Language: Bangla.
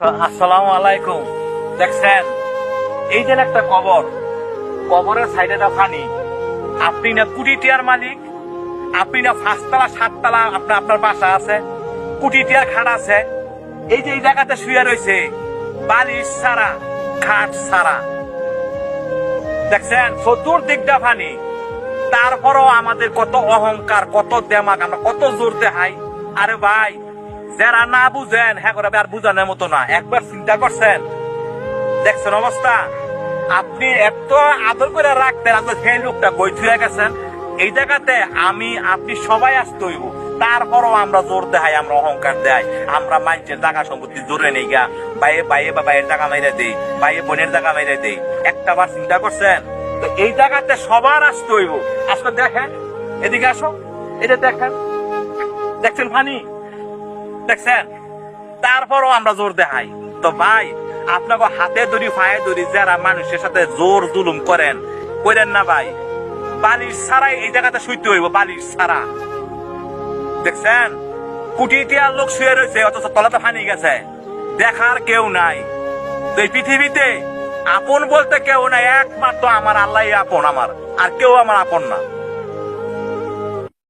আসসালামু আলাইকুম। দেখছেন এই যে একটা কবর, কবরের সাইডে পানি। আপনি না কোটি টিয়ার মালিক, আপনি না পাঁচতলা সাততলা আপনার বাসা আছে, কোটি টিয়ার খাট আছে। এই যে এই জায়গাতে শুয়ে রয়েছে বালিশ ছাড়া, খাট ছাড়া। দেখছেন চতুর্দিকটা পানি। তারপরও আমাদের কত অহংকার, কত দেমাগ, আমরা কত জোর দেখাই। আরে ভাই, যারা না বুঝেন হ্যাঁ করে আর বুঝানোর মতো না। একবার চিন্তা করছেন, দেখছেন অবস্থা। আপনি এত আদর করে রাখতেন, আপনি সেই লোকটা বই থুয়ে গেছেন। এই জায়গাতে আপনি সবাই আসতে হইব। তারপরও আমরা জোর দেখাই, আমরা অহংকার দেয়, আমরা মানুষের জায়গা সম্পত্তি জোরে নেই গা। বাইয়ে বাইয়ে বা বাইয়ের জায়গা মেরে দেই, বাইয়ে বোনের জায়গা মেরে দেই। একটা বার চিন্তা করছেন? তো এই জায়গাতে সবার আসতে হইব। আসলে দেখেন, এদিকে আসো, এটা দেখেন, দেখছেন পানি, দেখছেন। তারপরও আমরা জোর দেখাই। তো ভাই, আপনাকে হাতে ধরি পায়ে ধরি যারা মানুষের সাথে জোর জুলুম করেন না ভাই। বালিশ ছাড়াই এই জায়গাতে শুইতে হইব, বালিশ ছাড়া। দেখছেন কোটি টিয়ার লোক শুয়ে রয়েছে, অথচ তলাতে পানি গেছে, দেখার কেউ নাই। তো এই পৃথিবীতে আপন বলতে কেউ নাই, একমাত্র আমার আল্লাহ আপন, আমার আর কেউ আমার আপন না।